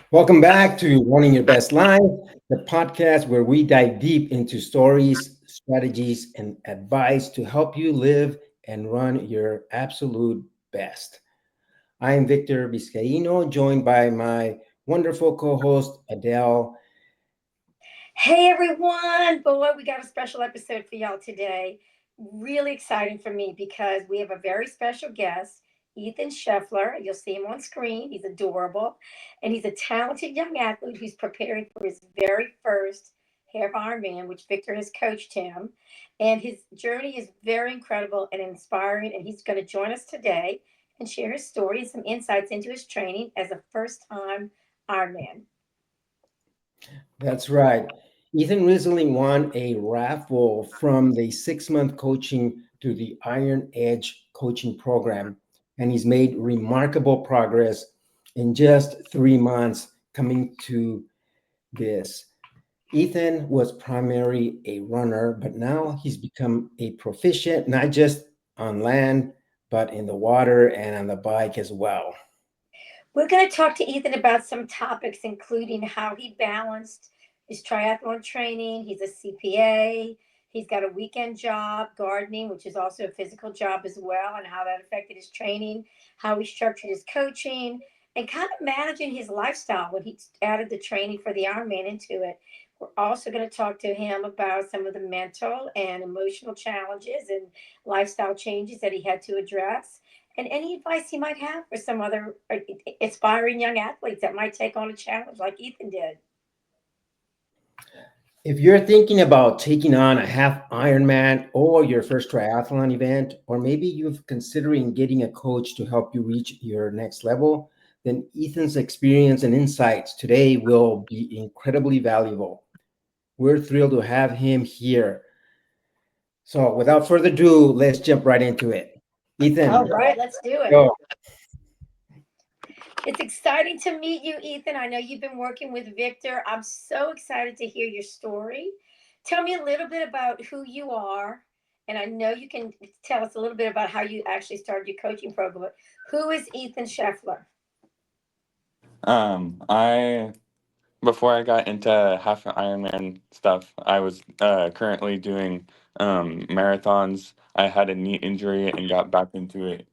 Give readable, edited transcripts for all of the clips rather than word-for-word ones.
Welcome back to Running Your Best Life, the podcast where we dive deep into stories, strategies, and advice to help you live and run your absolute best. I am Victor Vizcaino, joined by my wonderful co host, Adele. Hey everyone! Boy, we got a special episode for y'all today. Really exciting for me because we have a very special guest, Ethan Sheffler. You'll see him on screen. He's adorable. And he's a talented young athlete who's preparing for his very first Half Ironman, which Victor has coached him. And his journey is very incredible and inspiring. And he's going to join us today and share his story and some insights into his training as a first time Ironman. That's right. Ethan recently won a raffle from the 6 month coaching to the IronEdge coaching program, and he's made remarkable progress in just 3 months coming to this. Ethan was primarily a runner, but now he's become a proficient, not just on land, but in the water and on the bike as well. We're going to talk to Ethan about some topics, including how he balanced his triathlon training. He's a CPA. He's got a weekend job, gardening, which is also a physical job as well, and how that affected his training, how he structured his coaching, and kind of managing his lifestyle when he added the training for the Ironman into it. We're also going to talk to him about some of the mental and emotional challenges and lifestyle changes that he had to address and any advice he might have for some other aspiring young athletes that might take on a challenge like Ethan did. If you're thinking about taking on a half Ironman or your first triathlon event, or maybe you're considering getting a coach to help you reach your next level, then Ethan's experience and insights today will be incredibly valuable. We're thrilled to have him here. So, without further ado, let's jump right into it. All Ethan, right, let's do it. go. It's exciting to meet you, Ethan. I know you've been working with Victor. I'm so excited to hear your story. Tell me a little bit about who you are. And I know you can tell us a little bit about how you actually started your coaching program. But who is Ethan Sheffler? I before I got into half Ironman stuff, I was currently doing marathons. I had a knee injury and got back into it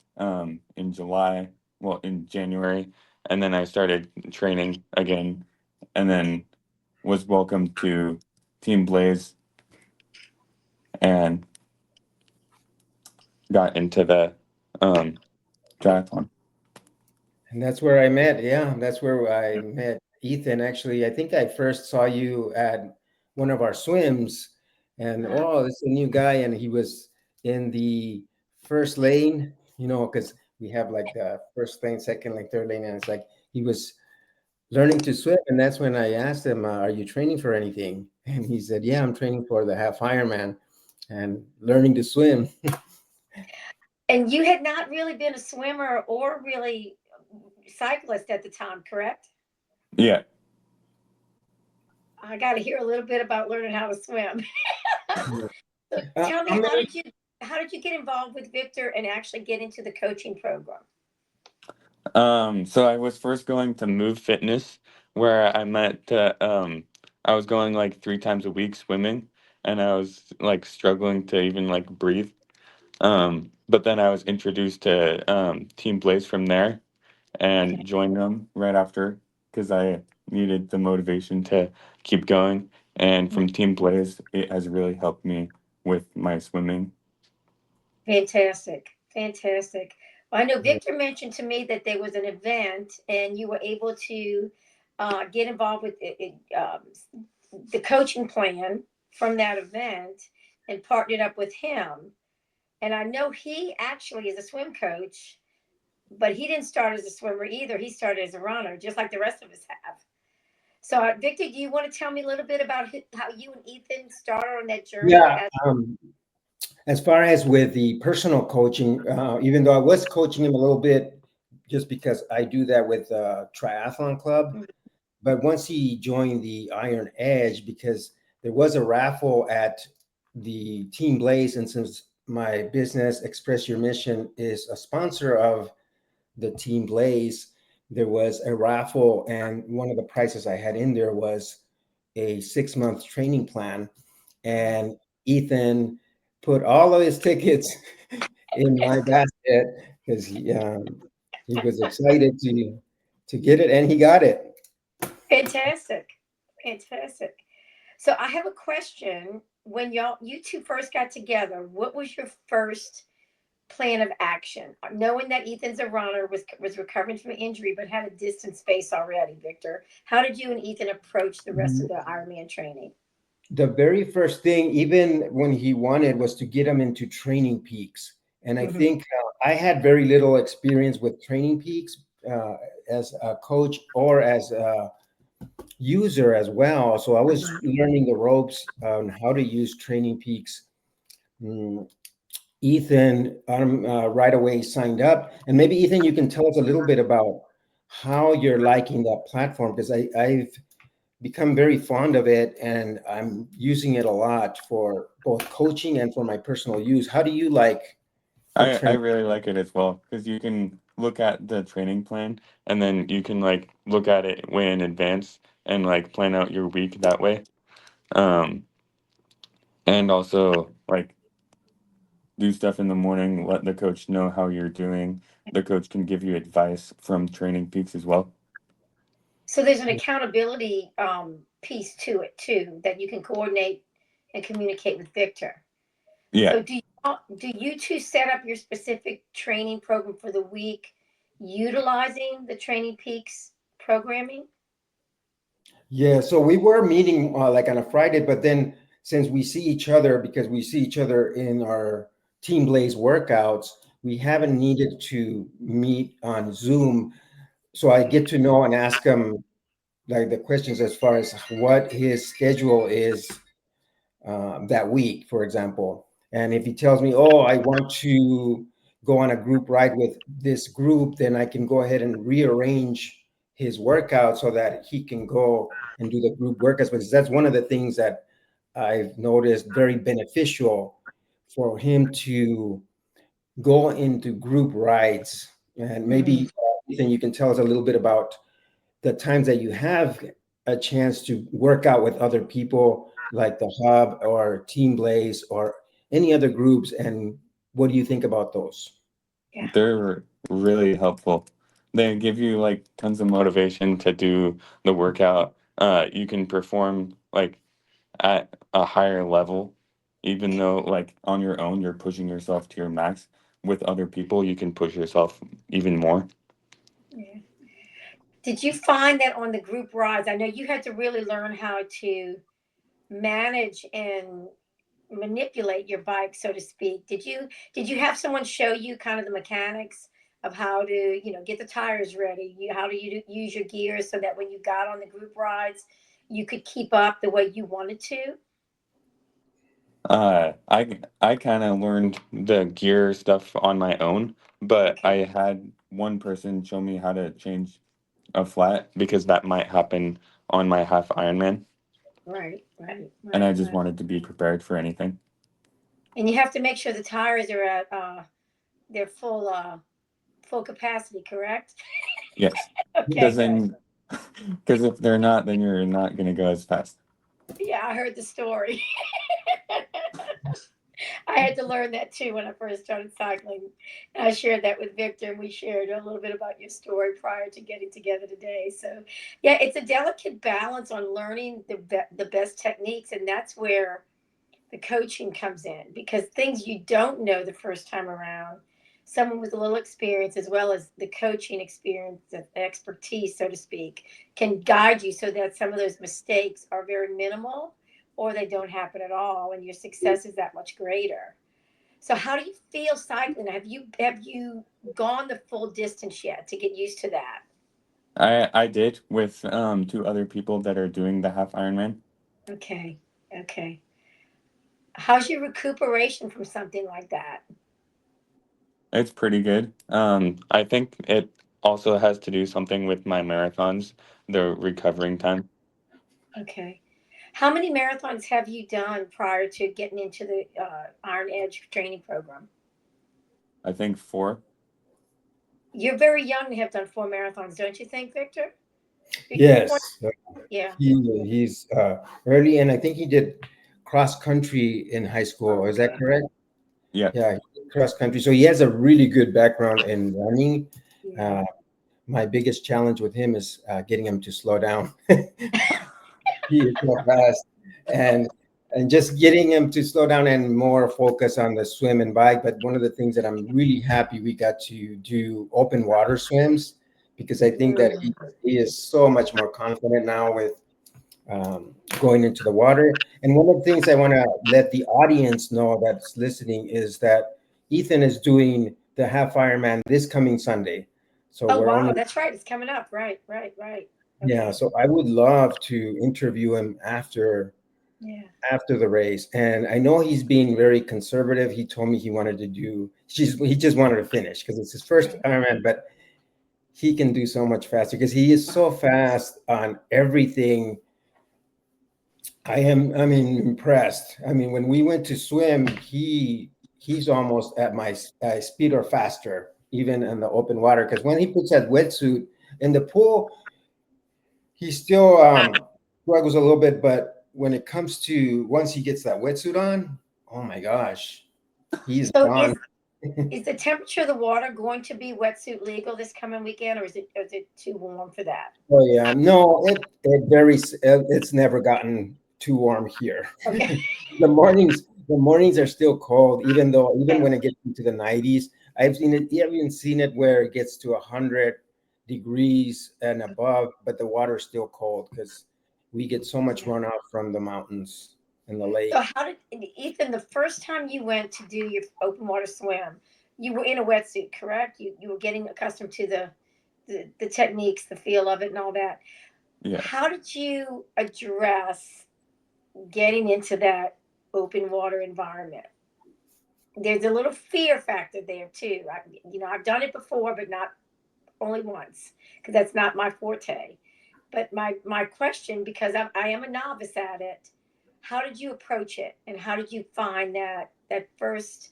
in July, well, in January, and then I started training again, and then was welcomed to Team Blaze and got into the um, triathlon. And that's where I met. Yeah, that's where I met Ethan. Actually, I think I first saw you at one of our swims, and oh, this is a new guy, and he was in the first lane. Because we have like the first lane, second lane, third lane, and it's like he was learning to swim, and that's when I asked him, "Are you training for anything?" And he said, "Yeah, I'm training for the half Ironman and learning to swim." And you had not really been a swimmer or really cyclist at the time, correct? Yeah. I got to hear a little bit about learning how to swim. So tell How me, many? how did you get involved with Victor and actually get into the coaching program? So I was first going to Move Fitness, where I was going like 3 times a week swimming, and I was like struggling to even like breathe. But then I was introduced to Team Blaze from there Okay. and joined them right after because I needed the motivation to keep going. And from Team Blaze, it has really helped me with my swimming. Fantastic. Fantastic. Well, I know Victor mentioned to me that there was an event and you were able to get involved with the coaching plan from that event and partnered up with him. And I know he actually is a swim coach, but he didn't start as a swimmer either. He started as a runner, just like the rest of us have. So, Victor, do you want to tell me a little bit about how you and Ethan started on that journey? Yeah. As far as with the personal coaching, even though I was coaching him a little bit, just because I do that with triathlon club, but once he joined the Iron Edge, because there was a raffle at the Team Blaze, and since my business Express Your Mission is a sponsor of the Team Blaze, there was a raffle, and one of the prizes I had in there was a 6-month training plan. And Ethan put all of his tickets in my basket because he was excited to get it, and he got it. Fantastic. Fantastic. So I have a question. When you two first got together, what was your first plan of action? Knowing that Ethan's a runner, was recovering from an injury, but had a distance space already, Victor. How did you and Ethan approach the rest of the Ironman training? The very first thing, even when he wanted, was to get him into Training Peaks. And I Mhm. think I had very little experience with Training Peaks as a coach or as a user as well. So I was Mhm. learning the ropes on how to use Training Peaks. Mm, Ethan right away signed up. And maybe, Ethan, you can tell us a little bit about how you're liking that platform, because I've become very fond of it, and I'm using it a lot for both coaching and for my personal use. How do you like the I training? really like it as well because you can look at the training plan and then you can like look at it way in advance and like plan out your week that way. Um, and also like do stuff in the morning, let the coach know how you're doing. The coach can give you advice from Training Peaks as well. So there's an accountability piece to it too, that you can coordinate and communicate with Victor. Yeah, So do you two set up your specific training program for the week utilizing the Training Peaks programming? Yeah, so we were meeting like on a Friday, but then since we see each other, because we see each other in our Team Blaze workouts, we haven't needed to meet on Zoom. So I get to know and ask him like the questions as far as what his schedule is that week, for example. And if he tells me, oh, I want to go on a group ride with this group, then I can go ahead and rearrange his workout so that he can go and do the group workouts. Because that's one of the things that I've noticed very beneficial for him to go into group rides. And Mhm. maybe, Ethan, you can tell us a little bit about the times that you have a chance to work out with other people like the Hub or Team Blaze or any other groups, and what do you think about those? Yeah. they're really helpful. They give you like tons of motivation to do the workout. You can perform like at a higher level, even though like on your own you're pushing yourself to your max. With other people, you can push yourself even more. Yeah. Did you find that on the group rides? I know you had to really learn how to manage and manipulate your bike, so to speak. Did you have someone show you kind of the mechanics of how to, get the tires ready, how do you use your gears so that when you got on the group rides, you could keep up the way you wanted to? I kind of learned the gear stuff on my own, but I Okay. had one person show me how to change a flat because that might happen on my half Ironman, Right, right, and I right, just right. wanted to be prepared for anything. And you have to make sure the tires are at their full capacity, correct? Yes, Okay, because good. then, because if they're not, then you're not going to go as fast. Yeah, I heard the story. I had to learn that too when I first started cycling. And I shared that with Victor, and we shared a little bit about your story prior to getting together today. So, yeah, it's a delicate balance on learning the best techniques, and that's where the coaching comes in, because things you don't know the first time around, someone with a little experience as well as the coaching experience, the expertise, so to speak, can guide you so that some of those mistakes are very minimal or they don't happen at all, and your success is that much greater. So how do you feel cycling? Have you gone the full distance yet to get used to that? I did with two other people that are doing the half Ironman. Okay. Okay. How's your recuperation from something like that? It's pretty good. I think it also has to do something with my marathons, the recovering time. Okay. How many marathons have you done prior to getting into the IronEdge training program? I think four. You're very young to have done 4 marathons, don't you think, Victor? You're 20, Yes, yeah. he's early, and I think he did cross country in high school. Is that Okay. correct? Yeah. Yeah, he did cross country. So he has a really good background in running. Yeah. Uh, my biggest challenge with him is getting him to slow down. He is so fast, and just getting him to slow down and more focus on the swim and bike. But one of the things that I'm really happy we got to do open water swims, because I think that Mm. he is so much more confident now with going into the water. And one of the things I want to let the audience know that's listening is that Ethan is doing the Half Ironman this coming Sunday. So Oh, we're wow. only, That's right. It's coming up. Right, right, right. yeah. Okay. So I would love to interview him Yeah. after the race. And I know he's being very conservative. He told me he wanted to do, he just wanted to finish because it's his first Ironman, but he can do so much faster because he is so fast on everything. I mean, impressed. I mean, when we went to swim, he's almost at my speed or faster, even in the open water. Because when he puts that wetsuit in the pool, he still struggles a little bit. But when it comes to once he gets that wetsuit on, oh my gosh, he's So gone. is the temperature of the water going to be wetsuit legal this coming weekend, or is it too warm for that? Oh yeah, no, it varies. It's never gotten too warm here. Okay. The mornings are still cold, even Okay. when it gets into the 90s. I've even seen it where it gets to 100 degrees and above, but the water's still cold because we get so much Yeah. runoff from the mountains and the So lake. how did Ethan, the first time you went to do your open water swim, you were in a wetsuit, correct? You were getting accustomed to the techniques, the feel of it, and all that. Yeah. How did you address getting into that open water environment? There's a little fear factor there too. I've done it before, but not only once, because that's not my forte. But my question, because I am a novice at it, how did you approach it, and how did you find that first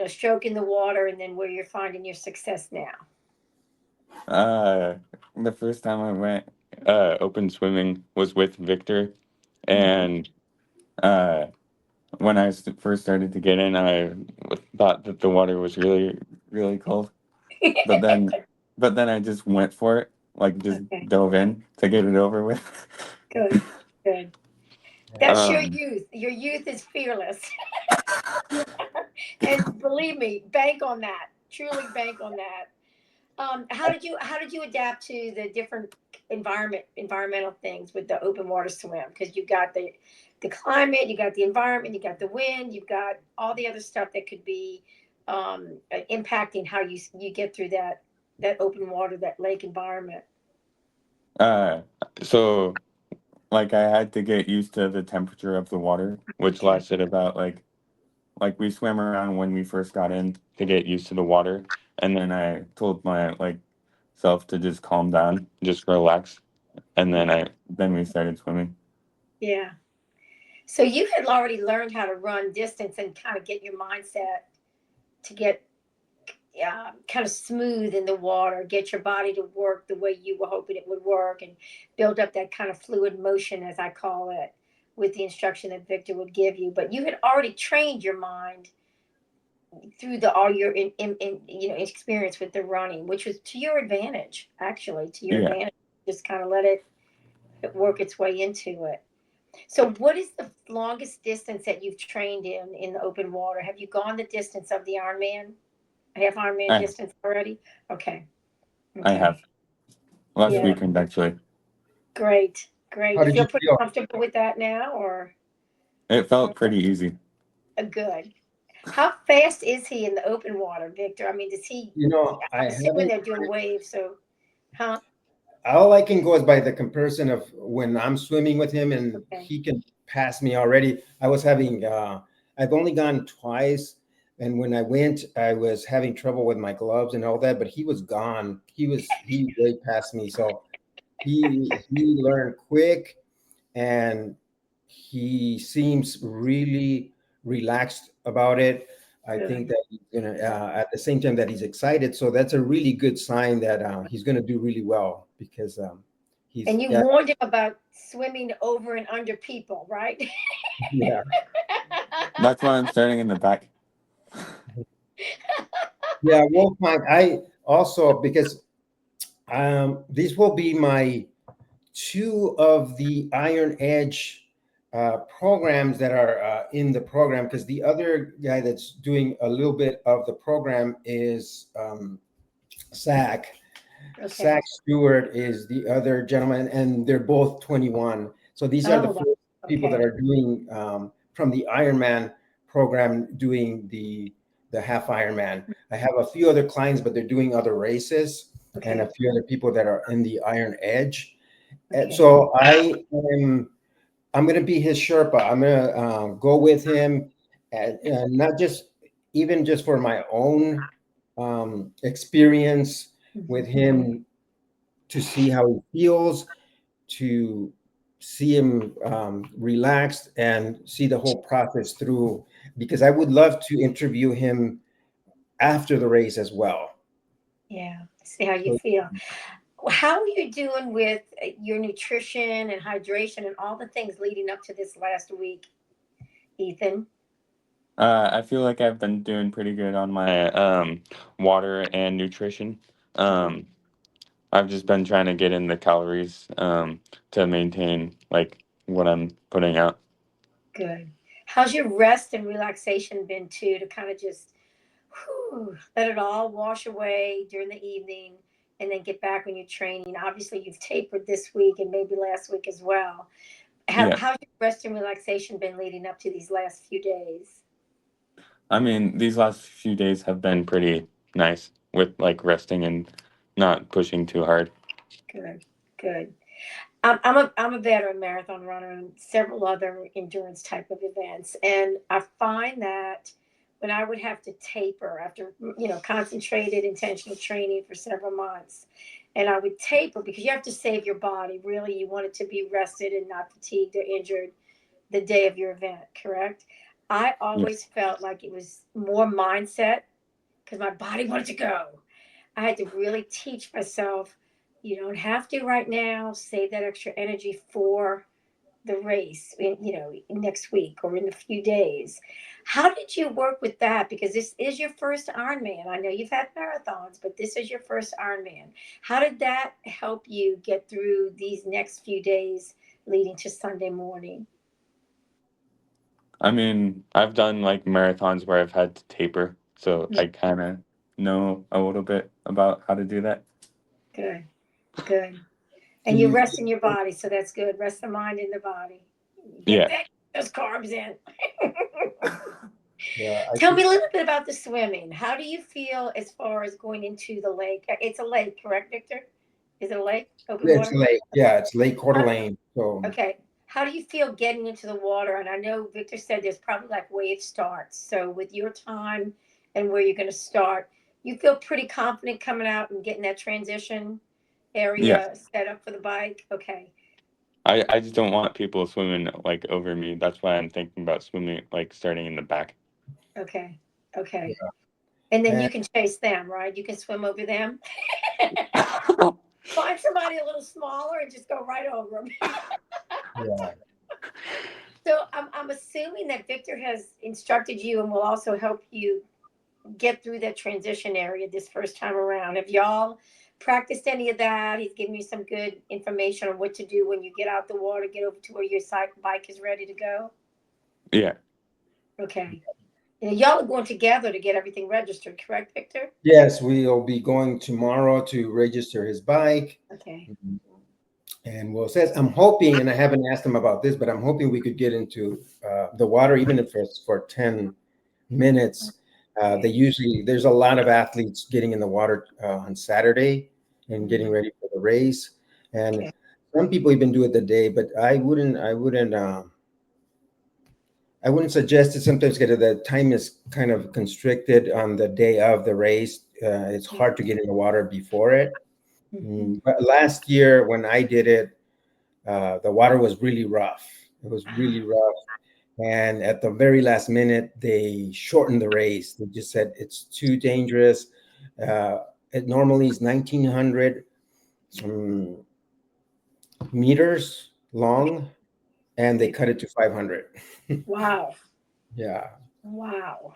stroke in the water, and then where you're finding your success now? Uh, the first time I went open swimming was with Victor, Mhm. and uh, when I first started to get in, I thought that the water was really, really cold. But then, but then I just went for it, like just Okay, dove in to get it over with. good, good. That's your um, youth. Your youth is fearless. And believe me, bank on that. Truly bank on that. How did you adapt to the different environmental things with the open water swim? Because you got the climate, you got the environment, you got the wind, you've got all the other stuff that could be impacting how you get through that open water, that lake environment. uh, so like I had to get used to the temperature of the water, which Okay. lasted about like we swam around when we first got in to get used to the water, and then I told my self to just calm down, just relax, and Yeah. then we started swimming. Yeah. So you had already learned how to run distance and kind of get your mindset to get kind of smooth in the water, get your body to work the way you were hoping it would work, and build up that kind of fluid motion, as I call it, with the instruction that Victor would give you. But you had already trained your mind through all your experience with the running, which was to your advantage, actually, to your Yeah. advantage. Just kind of let it work its way into it. So, what is the longest distance that you've trained in the open water? Have you gone the distance of the Ironman, half Ironman I distance already? Okay. I Okay. have last Yeah. weekend actually. Great. Great. How You did you feel pretty feel? comfortable with that now, or It felt pretty easy. good? How fast is he in the open water, Victor? I mean, does he? I I'm assuming haven't. they're doing waves, so huh? All I can go is by the comparison of when I'm swimming with him, and Okay. he can pass me already. I've only gone twice, and when I went, I was having trouble with my gloves and all that. But he was gone. He way past me, so he learned quick, and he seems really relaxed about it. I think Good. that he's gonna at the same time that he's excited. So that's a really good sign that he's gonna do really well because he's And you got warned him about swimming over and under people, right? yeah. That's why I'm starting in the back. Yeah, we'll find. I also because these will be my two of the IronEdge programs that are in the program because the other guy that's doing a little bit of the program is Zach. Okay. Zach Stewart is the other gentleman, and they're both 21. So these are the Oh, wow. four people that Okay. are doing from the Ironman program doing the half Ironman. I have a few other clients, but they're doing other races, and Okay. a few other people that are in the Iron Edge. And Okay. so I'm going to be his Sherpa. I'm going to go with him, and not just even just for my own experience with Mhm. him to see how he feels, to see him relaxed and see the whole process through. Because I would love to interview him after the race as well. Yeah. See how you So, feel. How are you doing with your nutrition and hydration and all the things leading up to this last week, Ethan? I feel like I've been doing pretty good on my water and nutrition. Good. Um, I've just been trying to get in the calories to maintain like what I'm putting out. Good. How's your rest and relaxation been too, to kind of just let it all wash away during the evening and then get back when you're training? Obviously, you've tapered this week and maybe last week as well. Yeah, How's your rest and relaxation been leading up to these last few days? I mean these last few days have been pretty nice with like resting and not pushing too hard. Good, good. I'm a veteran marathon runner and several other endurance type of events, and I find that when I would have to taper after concentrated intentional training for several months, and I would taper because you have to save your body. Really, you want it to be rested and not fatigued or injured the day of your event. Correct? I Yeah. always felt like it was more mindset because my body wanted to go. I had to really teach myself, you don't have to right now. Save that extra energy for the race, next week or in a few days. How did you work with that? Because this is your first Ironman. I know you've had marathons, but this is your first Ironman. How did that help you get through these next few days leading to Sunday morning? I mean, I've done like marathons where I've had to taper, so Mm. I kind of know a little bit about how to do that. Good, good. so And you're you, resting your body, so that's good. Rest the mind and the body. Get Yeah. that those carbs in. yeah, I Tell think me a little bit about the swimming. How do you feel as far as going into the lake? It's a lake, correct, Victor? Is it a lake? Open it's water? late. Yeah, it's Lake Coeur How, d'Alene. So okay. How do you feel getting into the water? And I know Victor said there's probably like wave starts. So with your time and where you're going to start, you feel pretty confident coming out and getting that transition Yeah. area set up for the bike? Okay. I just don't want people swimming like over me. That's why I'm thinking about swimming like starting in the back. Okay. Okay. yeah, And then and you can chase them, right? You can swim over them. Find somebody a little smaller and just go right over them. yeah, So I'm assuming that Victor has instructed you and will also help you get through that transition area this first time around. Have y'all practiced any of that? He's given you some good information on what to do when you get out the water, get over to where your bike is ready to go. Yeah. Okay. And y'all are going together to get everything registered, correct, Victor? yes, we'll be going tomorrow to register his bike. Okay. And Will says, I'm hoping, and I haven't asked him about this, but I'm hoping we could get into the water, even if it's for 10 minutes. They Okay. usually, there's a lot of athletes getting in the water on Saturday and getting Mhm. ready for the race. And Okay. some people even do it the day, but I wouldn't suggest it sometimes because the time is kind of constricted on the day of the race. It's hard to get in the water before it. Mhm. But last year when I did it, the water was really rough. It was really Ah, rough, And at the very last minute, they shortened the race. They just said it's too dangerous. Uh, it normally is 1,900 meters long, and they cut it to 500. Wow. Yeah. Wow.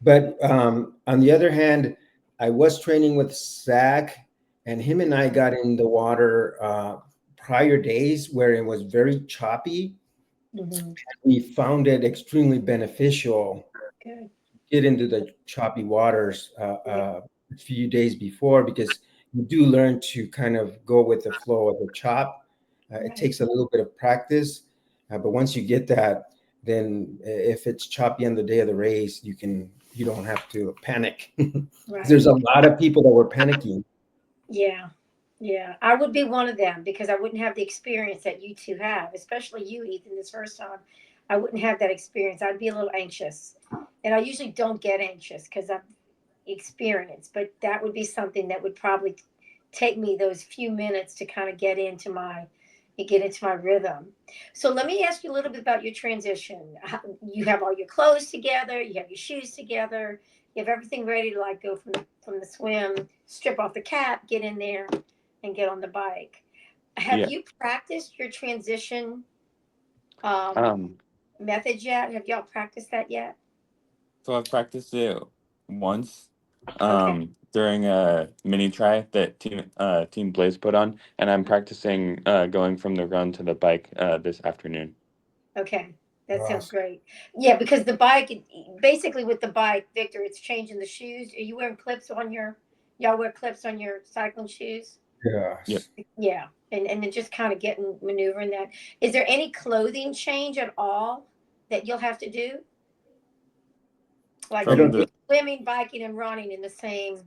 But on the other hand, I was training with Zach, and him and I got in the water prior days where it was very choppy. Mm-hmm. We found it extremely beneficial Good. get into the choppy waters Yeah. a few days before, because you do learn to kind of go with the flow of the chop. It Right. takes a little bit of practice, but once you get that, then if it's choppy on the day of the race, you don't have to panic. Right. There's a lot of people that were panicking. Yeah. Yeah. I would be one of them because I wouldn't have the experience that you two have, especially you, Ethan, this first time. I wouldn't have that experience. I'd be a little anxious. And I usually don't get anxious because I'm experienced, but that would be something that would probably take me those few minutes to kind of get into my rhythm. So let me ask you a little bit about your transition. You have all your clothes together, you have your shoes together, you have everything ready to like go from the swim, strip off the cap, get in there, and get on the bike. Have Yeah. you practiced your transition um, Um, method yet? Have y'all practiced that yet? so I've practiced it once Okay. during a mini tri that Team Blaze put on, and I'm practicing going from the run to the bike this afternoon. Okay, that sounds Awesome. great. Yeah, because the bike, basically with the bike, Victor, it's changing the shoes. Are you wearing clips on y'all wear clips on your cycling shoes? Yep. Yes. Yeah, and then just kind of getting maneuvering that. Is there any clothing change at all that you'll have to do? Like I From don't you're think. the swimming, biking, and running in the same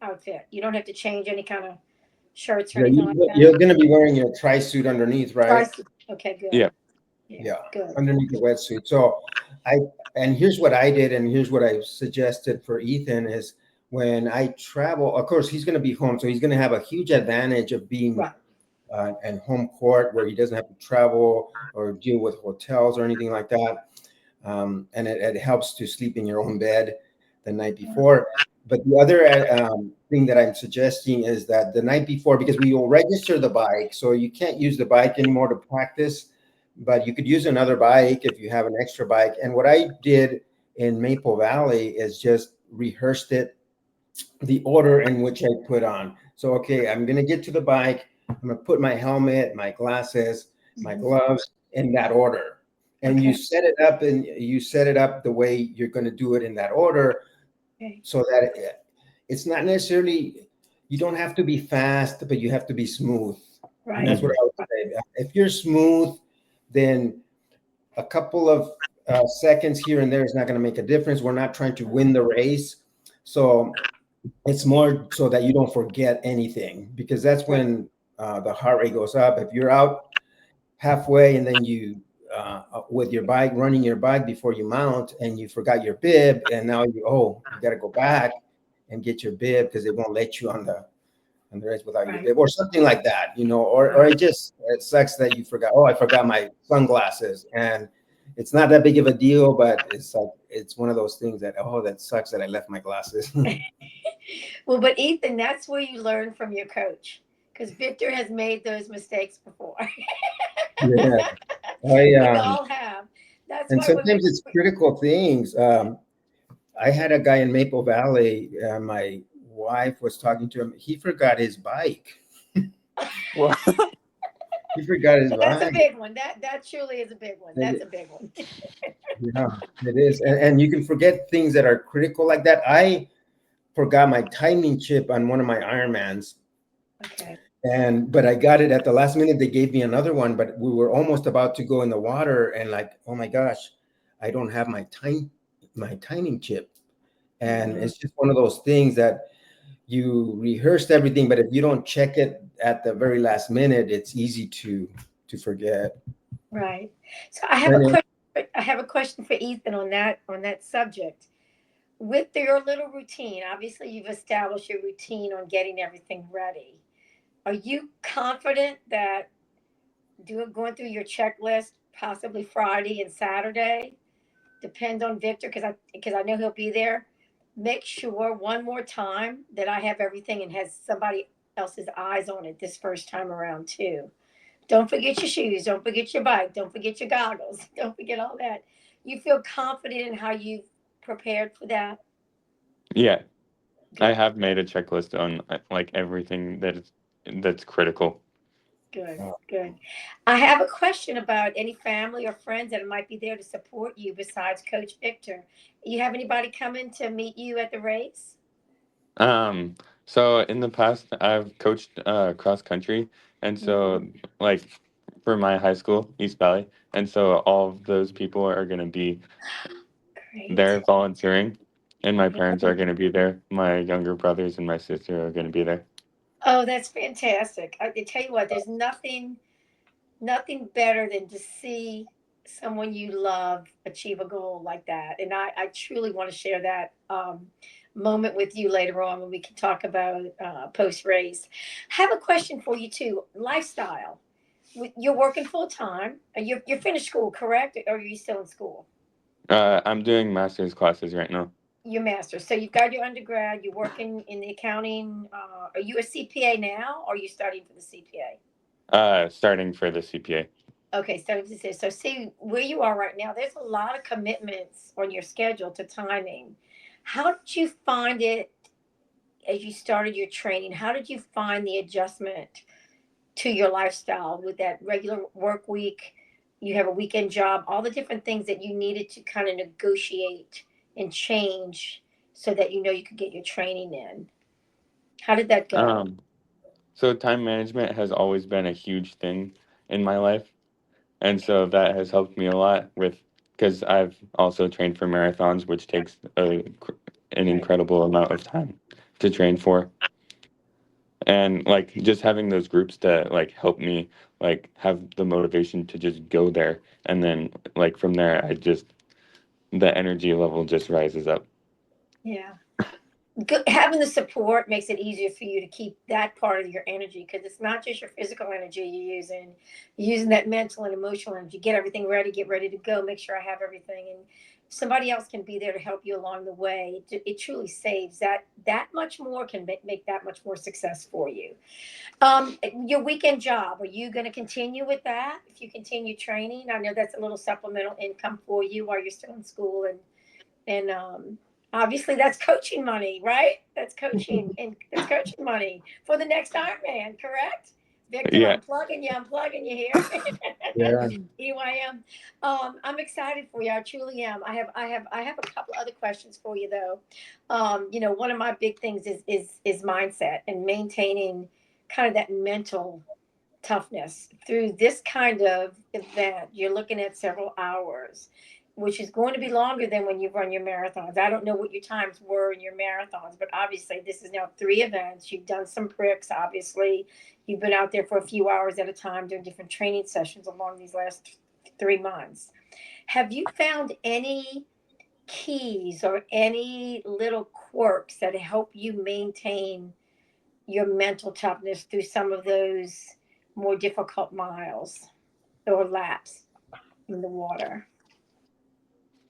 outfit. You don't have to change any kind of shirts or Yeah, anything like that. you're going to be wearing your tri suit underneath, right? Twice. Okay, good. Yeah. Yeah, Yeah, good. underneath the wetsuit. So I and here's what I did, and here's what I suggested for Ethan is when I travel. Of course, he's going to be home, so he's going to have a huge advantage of being Right, in home court where he doesn't have to travel or deal with hotels or anything like that. And it helps to sleep in your own bed the night before. But the other thing that I'm suggesting is that the night before, because we will register the bike, so you can't use the bike anymore to practice, but you could use another bike if you have an extra bike. And what I did in Maple Valley is just rehearsed it, the order in which I put on. So, okay, I'm going to get to the bike. I'm going to put my helmet, my glasses, my mhm. gloves in that order. And Okay, you set it up the way you're going to do it in that order okay, so that it's not necessarily, you don't have to be fast, but you have to be smooth. And right, that's what Hmm. I would say. If you're smooth, then a couple of seconds here and there is not going to make a difference. We're not trying to win the race. So it's more so that you don't forget anything, because that's right, when the heart rate goes up. If you're out halfway and then you with your bike, running your bike before you mount, and you forgot your bib, and now you got to go back and get your bib because they won't let you on the race without your right, bib or something like that, or right. it sucks that you forgot. Oh, I forgot my sunglasses, and it's not that big of a deal, but it's one of those things that, oh, that sucks that I left my glasses. Well, but Ethan, that's where you learn from your coach because Victor has made those mistakes before. Yeah, I We all have. That's and why when we, sometimes it's critical things. I had a guy in Maple Valley. My wife was talking to him. He forgot his bike. Well, He forgot his that's a bike. big one. That truly is a big one. That's a big one. Yeah, it is. And you can forget things that are critical like that. I forgot my timing chip on one of my Ironmans. Okay. But I got it at the last minute. They gave me another one, but we were almost about to go in the water, and like, oh my gosh, I don't have my timing chip. And Hmm. it's just one of those things that you rehearsed everything, but if you don't check it at the very last minute, it's easy to forget. Right. So I have a And then, question. I have a question for Ethan on that subject. With your little routine, obviously you've established your routine on getting everything ready. Are you confident that going through your checklist, possibly Friday and Saturday. Depends on Victor because I know he'll be there. Make sure one more time that I have everything and has somebody else's eyes on it this first time around too. Don't forget your shoes. Don't forget your bike. Don't forget your goggles. Don't forget all that. You feel confident in how you've prepared for that? Yeah, I Good, have made a checklist on like everything that's critical. good, Oh, good. I have a question about any family or friends that might be there to support you besides Coach Victor. You have anybody coming to meet you at the race? Um, so in the past, I've coached cross country, and Mhm. so like for my high school, East Valley, and so all of those people are going to be there Great. volunteering, and my parents are Great. going to be there. My younger brothers and my sister are going to be there. Oh, that's fantastic. I tell you what, there's nothing better than to see someone you love achieve a goal like that. And I truly want to share that moment with you later on when we can talk about post race. I have a question for you too. Lifestyle. You're working full time. You're finished school, correct? Or are you still in school? I'm doing master's classes right now. Your master's. So you've got your undergrad. You're working in the accounting. Are you a CPA now, or are you studying for the CPA? Starting for the CPA. Okay, so see where you are right now. There's a lot of commitments on your schedule to timing. How did you find it as you started your training? How did you find the adjustment to your lifestyle with that regular work week? You have a weekend job, all the different things that you needed to kind of negotiate and change so that you know you could get your training in. How did that go? Um, so time management has always been a huge thing in my life. And so that has helped me a lot with because I've also trained for marathons, which takes an Right. incredible amount of time to train for. And like just having those groups to like help me like have the motivation to just go there. And then like from there, the energy level just rises up. Yeah. Having the support makes it easier for you to keep that part of your energy because it's not just your physical energy you're using that mental and emotional energy. Get everything ready, get ready to go, make sure I have everything, and somebody else can be there to help you along the way. It truly saves that much more can make that much more success for you. Your weekend job, are you going to continue with that if you continue training? I know that's a little supplemental income for you while you're still in school, and obviously that's coaching money, right? That's coaching money for the next Ironman, correct? Victor, Yeah. I'm plugging you here. yeah. EYM. I'm excited for you. I truly am. I have a couple other questions for you though. One of my big things is mindset and maintaining kind of that mental toughness through this kind of event. You're looking at several hours, which is going to be longer than when you run your marathons. I don't know what your times were in your marathons, but obviously this is now 3 events. You've done some pricks, obviously. You've been out there for a few hours at a time doing different training sessions along these last 3 months. Have you found any keys or any little quirks that help you maintain your mental toughness through some of those more difficult miles or laps in the water?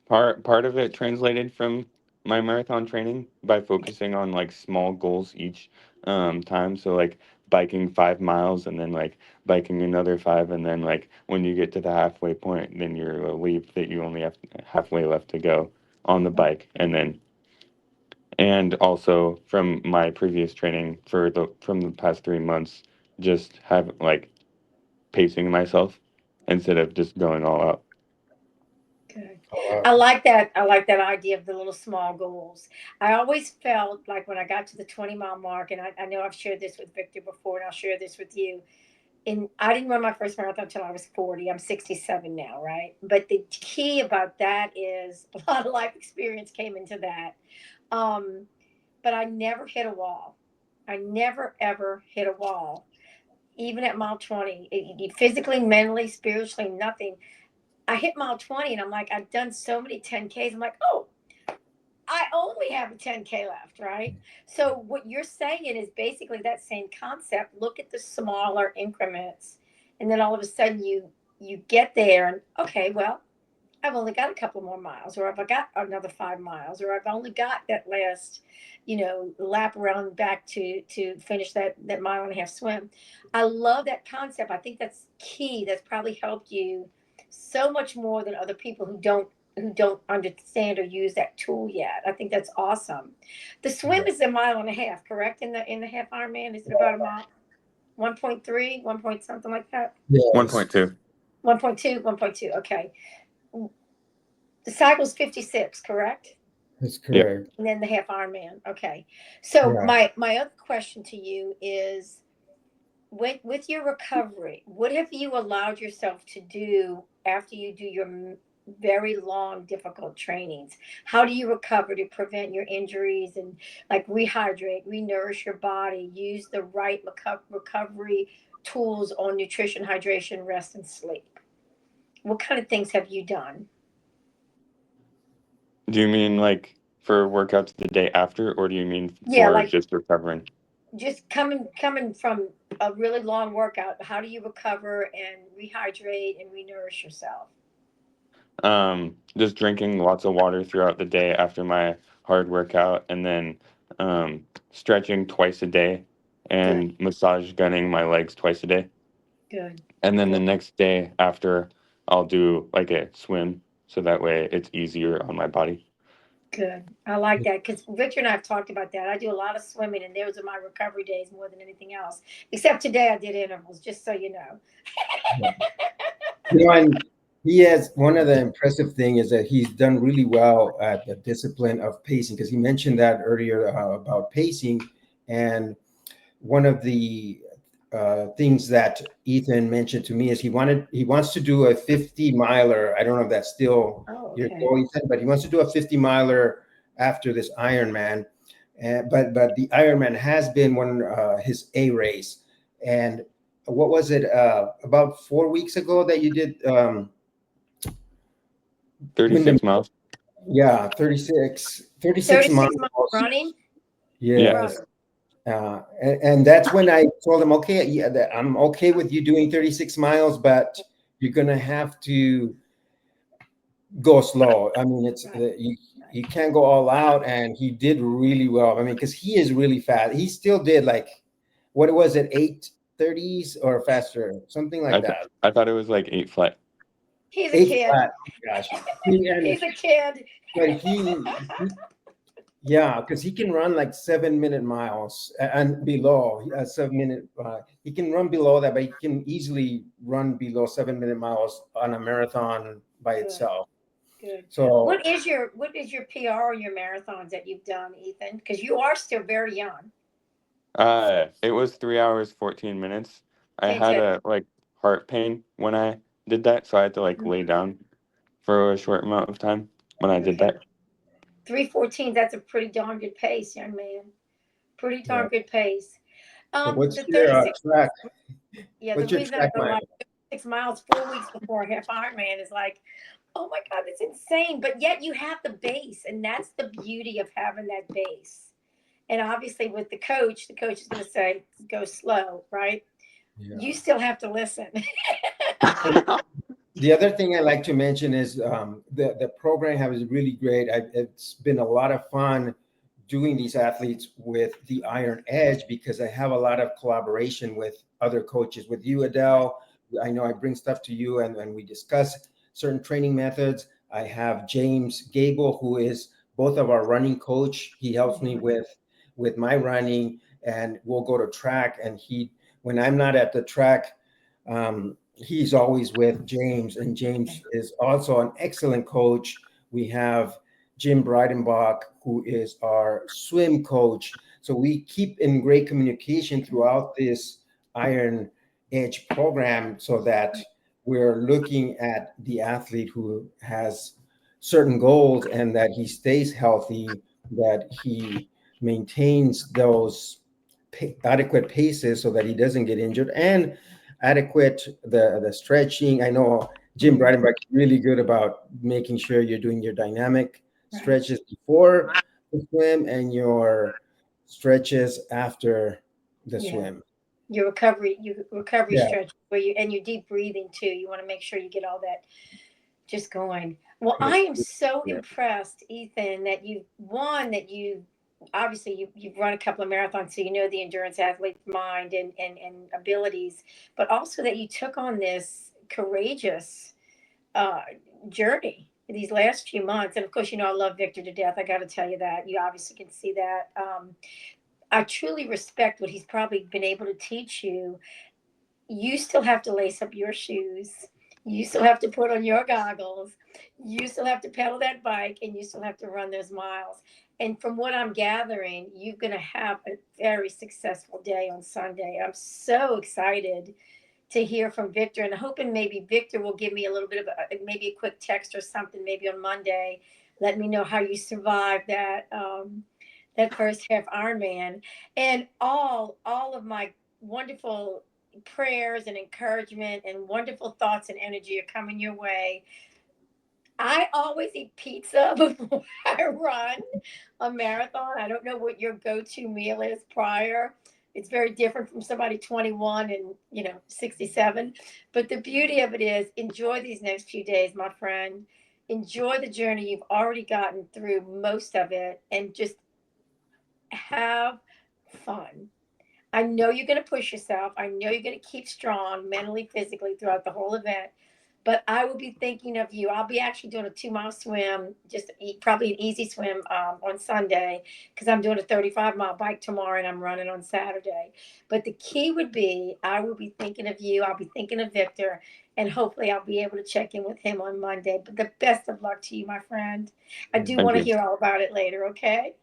Part of it translated from my marathon training by focusing on like small goals each time. So like biking 5 miles and then like biking another five, and then like when you get to the halfway point, then you're relieved that you only have halfway left to go on the bike, and also from my previous training from the past 3 months, just have like pacing myself instead of just going all out. Good. Oh, I like that. I like that idea of the little small goals. I always felt like when I got to the 20-mile mark, and I know I've shared this with Victor before, and I'll share this with you. And I didn't run my first marathon until I was 40. I'm 67 now, right? But the key about that is a lot of life experience came into that. Um, but I never hit a wall. I never ever hit a wall, even at mile 20. Physically, mentally, spiritually, nothing. I hit mile 20 and I'm like, I've done so many 10Ks. I'm like, oh, I only have a 10K left, right? So what you're saying is basically that same concept. Look at the smaller increments and then all of a sudden you get there and okay, well, I've only got a couple more miles, or I've got another 5 miles, or I've only got that last, lap around back to finish that mile and a half swim. I love that concept. I think that's key. That's probably helped you so much more than other people who don't understand or use that tool yet. I think that's awesome. The swim is a mile and a half, correct? In the half Ironman, is it about a mile? 1.3, 1 point something like that. Yes, 1.2. 1.2, 1.2. Okay. The cycle's 56, correct? that's Yep. correct. And then the half Ironman. Okay. So Yeah. my other question to you is, with your recovery, what have you allowed yourself to do after you do your very long, difficult trainings? How do you recover to prevent your injuries and like rehydrate, renourish your body, use the right recovery tools on nutrition, hydration, rest, and sleep? What kind of things have you done? Do you mean like for workouts the day after, or do you mean Yeah, for like just recovering? just coming from a really long workout, how do you recover and rehydrate and renourish yourself? Just drinking lots of water throughout the day after my hard workout, and then stretching twice a day, Good, and massage gunning my legs twice a day. good, And then the good, next day after, I'll do like a swim, so that way it's easier on my body. good. I like that because Victor and I have talked about that. I do a lot of swimming, and those are my recovery days more than anything else. Except today, I did intervals, just so you know. And he has one of the impressive thing is that he's done really well at the discipline of pacing because he mentioned that earlier about pacing. And one of the things that Ethan mentioned to me is he wants to do a 50 miler. I don't know if that's still Oh, your okay. goal, Ethan, but he wants to do a 50 miler after this Ironman. But the Ironman has been one his A race. And what was it about 4 weeks ago that you did Wyndham? 36 miles. Yeah, 36 36 miles. months running. Yeah. Yes. Right. And that's when I told him, okay, yeah, I'm okay with you doing 36 miles, but you're gonna have to go slow. I mean, it's Right. you can't go all out, and he did really well. I mean, because he is really fast. He still did like what was it, 8:30s or faster, something like that. I thought it was like 8 flat. He's a Eight kid. flat. Oh my gosh. And He's a kid. but he yeah, because he can run like 7 minute miles and below 7 minute. He can run below that, but he can easily run below 7 minute miles on a marathon by Good, itself. good. So What is your PR or your marathons that you've done, Ethan? Because you are still very young. It was 3 hours 14 minutes. I had Fantastic. a like heart pain when I did that, so I had to like lay down for a short amount of time when I did Okay. that. 3:14. That's a pretty darn good pace, young man. Pretty yeah. darn good pace. So what's The your 36. track? Yeah, the What's your reason I track go line? like 6 miles 4 weeks before a half Ironman is like, oh my God, it's insane. But yet you have the base, and that's the beauty of having that base. And obviously, with the coach is going to say, go slow, right? You Yeah. still have to listen. And the other thing I like to mention is the program has really great. It's been a lot of fun doing these athletes with the Iron Edge because I have a lot of collaboration with other coaches. With you, Adele, I know I bring stuff to you and we discuss certain training methods. I have James Gable, who is both of our running coach. He helps me with my running, and we'll go to track. And he, when I'm not at the track, he's always with James, and James is also an excellent coach. We have Jim Breidenbach, who is our swim coach. So we keep in great communication throughout this Iron Edge program so that we're looking at the athlete who has certain goals and that he stays healthy, that he maintains those adequate paces so that he doesn't get injured, and adequate the stretching. I know Jim Mhm. Bridenbach is really good about making sure you're doing your dynamic Right. stretches before the swim and your stretches after the Yeah. swim. your recovery Yeah. stretch where you're deep breathing too. You want to make sure you get all that just going. Well, I am so Yeah. impressed, Ethan, that you obviously you've run a couple of marathons, so you know the endurance athlete mind and abilities, but also that you took on this courageous uh, journey these last few months. And of course, you know I love Victor to death. I got to tell you that. You obviously can see that. I truly respect what he's probably been able to teach you. You still have to lace up your shoes. You still have to put on your goggles. You still have to pedal that bike and you still have to run those miles. And from what I'm gathering, you're going to have a very successful day on Sunday. I'm so excited to hear from Victor and hoping maybe Victor will give me a little bit of maybe a quick text or something, maybe on Monday. Let me know how you survived that first half Ironman, and all of my wonderful prayers and encouragement and wonderful thoughts and energy are coming your way. I always eat pizza before I run a marathon. I don't know what your go-to meal is prior. It's very different from somebody 21 and 67. But the beauty of it is enjoy these next few days, my friend. Enjoy the journey. You've already gotten through most of it and just have fun. I know you're going to push yourself. I know you're going to keep strong mentally, physically throughout the whole event. But I will be thinking of you. I'll be actually doing a 2 mile swim, just probably an easy swim on Sunday because I'm doing a 35-mile bike tomorrow and I'm running on Saturday. But the key would be I will be thinking of you. I'll be thinking of Victor. And hopefully I'll be able to check in with him on Monday. But the best of luck to you, my friend. I do Thank want to you. hear all about it later, okay?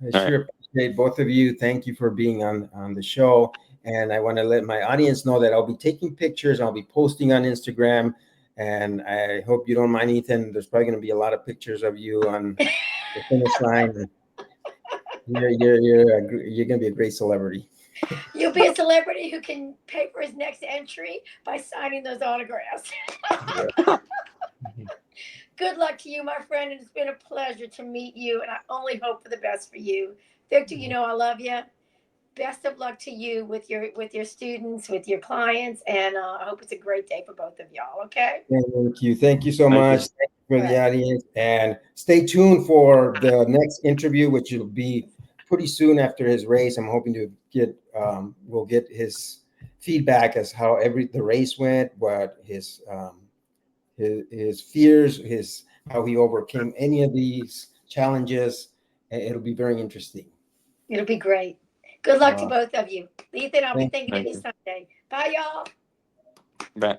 I All right. sure appreciate both of you. Thank you for being on the show. And I want to let my audience know that I'll be taking pictures. I'll be posting on Instagram. And I hope you don't mind, Ethan. There's probably going to be a lot of pictures of you on the finish line. You're going to be a great celebrity. You'll be a celebrity who can pay for his next entry by signing those autographs. Yeah. Good luck to you, my friend. And it's been a pleasure to meet you. And I only hope for the best for you. Victor, you know I love you. Best of luck to you with your students, with your clients. And I hope it's a great day for both of y'all. Okay. Thank you. Thank you so Thank much. you. Thank you for All the right. audience. And stay tuned for the next interview, which will be pretty soon after his race. I'm hoping to we'll get his feedback as how the race went, what his fears, how he overcame any of these challenges. And it'll be very interesting. It'll be great. Good luck to Uh, both of you. Ethan, I'll be thank thinking of Thank you you. Sunday. Bye, y'all. Bye.